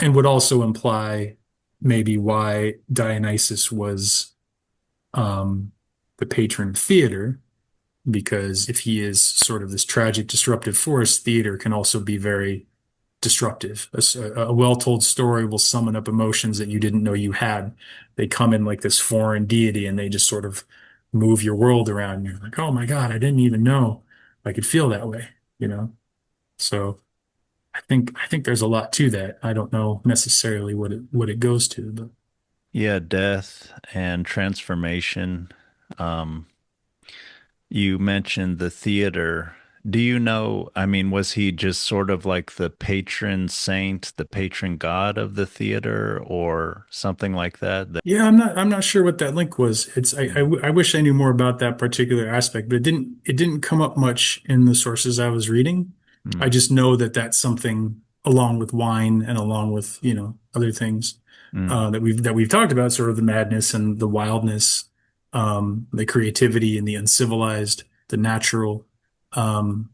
and would also imply maybe why Dionysus was um, the patron of theater, because if he is sort of this tragic, disruptive force, theater can also be very disruptive. A well-told story will summon up emotions that you didn't know you had. They come in like this foreign deity and they just sort of move your world around. And you're like, oh my God, I didn't even know I could feel that way, you know? So I think there's a lot to that. I don't know necessarily what it goes to, but Yeah, death and transformation. Um, you mentioned the theater. Do you know, I mean, was he just sort of like the patron saint, the patron god of the theater or something like that? yeah, I'm not sure what that link was. Mm, I wish I knew more about that particular aspect, but it didn't come up much in the sources I was reading. I mm, just know that that's something along with wine and along with, other things mm. that we've talked about, sort of the madness and the wildness, the creativity and the uncivilized, the natural, um,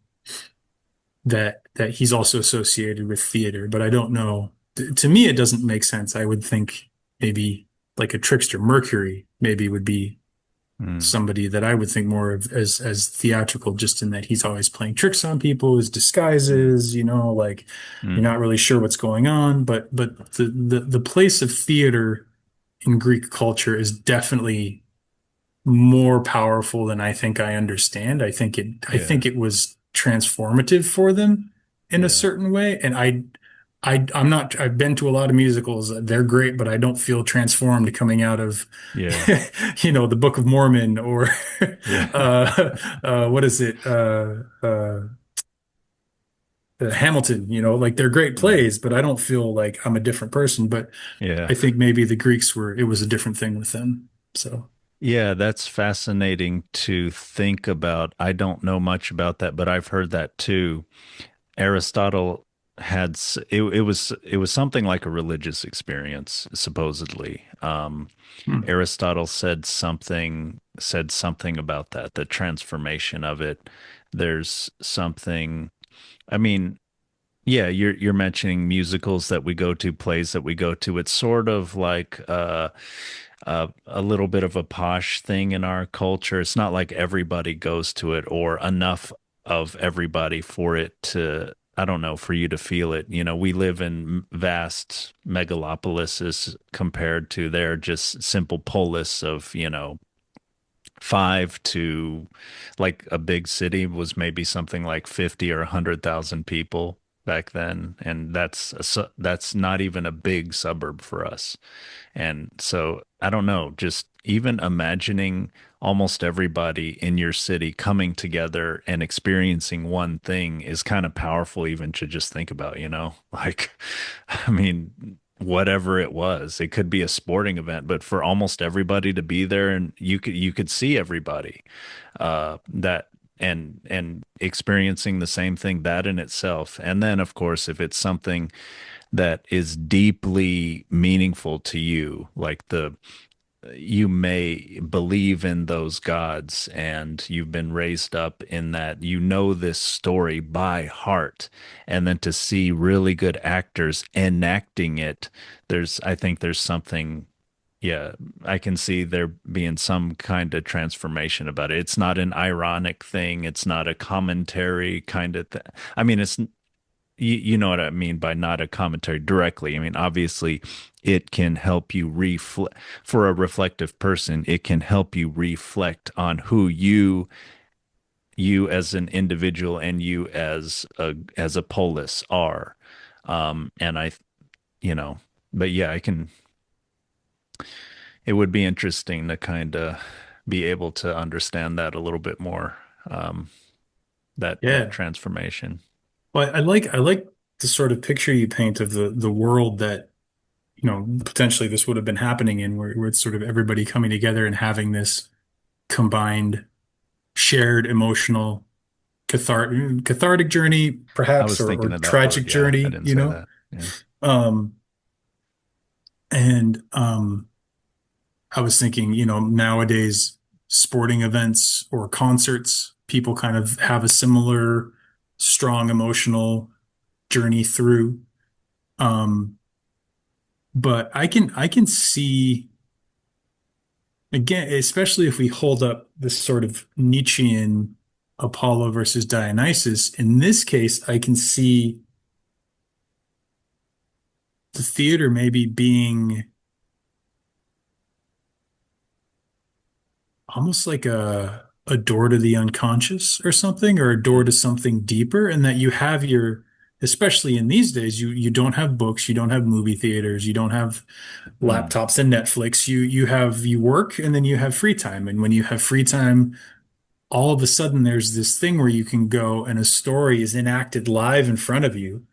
that he's also associated with theater, but I don't know. To me, it doesn't make sense. I would think maybe like a trickster Mercury maybe would be Mm, somebody that I would think more of as theatrical, just in that he's always playing tricks on people, his mm, disguises, like you're mm. not really sure what's going on. But the place of theater in Greek culture is definitely more powerful than I think I understand. I Yeah, think it was transformative for them in a yeah, certain way. And I'm not, I've been to a lot of musicals. They're great, but I don't feel transformed coming out of, yeah, the Book of Mormon or, yeah, what is it? Hamilton, like they're great mm, plays, but I don't feel like I'm a different person. But yeah. I think maybe the Greeks it was a different thing with them. So, Yeah, that's fascinating to think about. I don't know much about that, but I've heard that too. Aristotle it was something like a religious experience, supposedly. hmm. Aristotle said something about that, the transformation of it. There's something. I mean, yeah, you're mentioning musicals that we go to, plays that we go to. It's sort of like a little bit of a posh thing in our culture. It's not like everybody goes to it or enough of everybody for it to, I don't know, for you to feel it. You know, we live in vast megalopolises compared to their just simple polis of, five to like a big city was maybe something like 50 or 100,000 people back then. And that's not even a big suburb for us. And so I don't know, just even imagining almost everybody in your city coming together and experiencing one thing is kind of powerful, even to just think about, Like, I mean, whatever it was, it could be a sporting event, but for almost everybody to be there and you could see everybody that and experiencing the same thing, that in itself. And then of course, if it's something that is deeply meaningful to you, like you may believe in those gods and you've been raised up in that, this story by heart, and then to see really good actors enacting it, I think there's something. Yeah, I can see there being some kind of transformation about it. It's not an ironic thing. It's not a commentary kind of thing. I mean, you know what I mean by not a commentary directly. I mean, obviously, it can help you reflect for a reflective person. It can help you reflect on who you as an individual and you as a polis are. And you know, but yeah, I can. It would be interesting to kind of be able to understand that a little bit more. Um, that Yeah. transformation. Well, I like the sort of picture you paint of the world that, potentially this would have been happening in, where it's sort of everybody coming together and having this combined, shared emotional cathartic journey, I perhaps, was or thinking of that tragic word. Yeah, I journey, didn't say that. Yeah. Um, and I was thinking, nowadays sporting events or concerts, people kind of have a similar strong emotional journey through. Um, But I can see again, especially if we hold up this sort of Nietzschean Apollo versus Dionysus, in this case, I can see the theater maybe being almost like a door to the unconscious or something, or a door to something deeper, and that you have your, especially in these days, you don't have books, you don't have movie theaters, you don't have Mm-hmm. laptops and Netflix. You work and then you have free time. And when you have free time, all of a sudden there's this thing where you can go and a story is enacted live in front of you.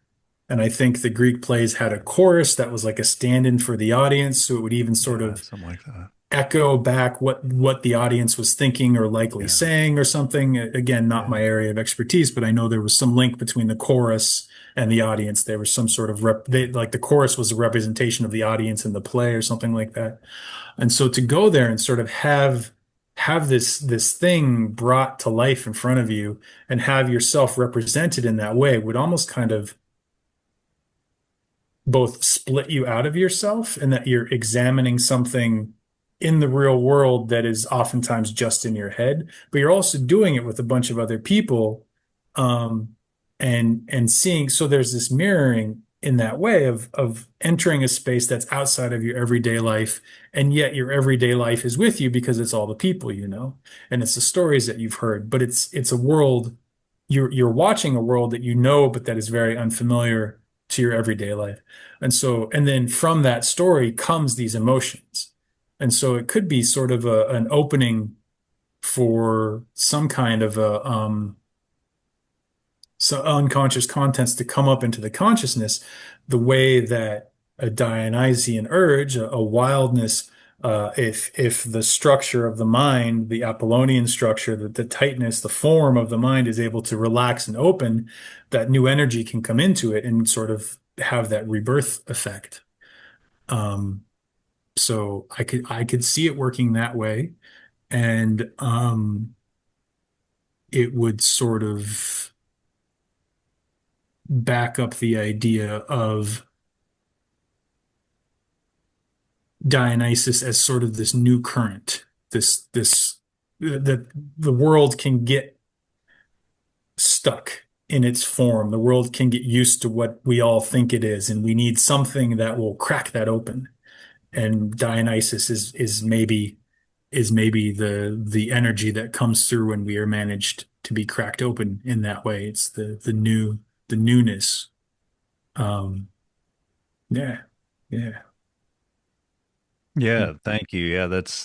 And I think the Greek plays had a chorus that was like a stand-in for the audience, so it would even sort Yeah, of something like that. echo back what the audience was thinking or likely Yeah, saying or something. Again, not yeah, my area of expertise, but I know there was some link between the chorus and the audience. There was some sort of like the chorus was a representation of the audience in the play or something like that. And so to go there and sort of have this thing brought to life in front of you and have yourself represented in that way would almost kind of both split you out of yourself and that you're examining something in the real world that is oftentimes just in your head, but you're also doing it with a bunch of other people, um, and seeing. So there's this mirroring in that way of entering a space that's outside of your everyday life, and yet your everyday life is with you because it's all the people you know, and it's the stories that you've heard, but it's a world you're watching a world that you know, but that is very unfamiliar to your everyday life. And so, and then from that story comes these emotions. And so it could be sort of an opening for some kind of a so unconscious contents to come up into the consciousness, the way that a Dionysian urge, a wildness, if the structure of the mind, the Apollonian structure, the tightness, the form of the mind is able to relax and open, that new energy can come into it and sort of have that rebirth effect. Um, so I could see it working that way, and it would sort of back up the idea of Dionysus as sort of this new current, this that the world can get stuck in its form. The world can get used to what we all think it is, and we need something that will crack that open. And Dionysus is maybe the energy that comes through when we are managed to be cracked open in that way. It's the newness. Um, yeah, yeah. yeah. Thank you. Yeah, that's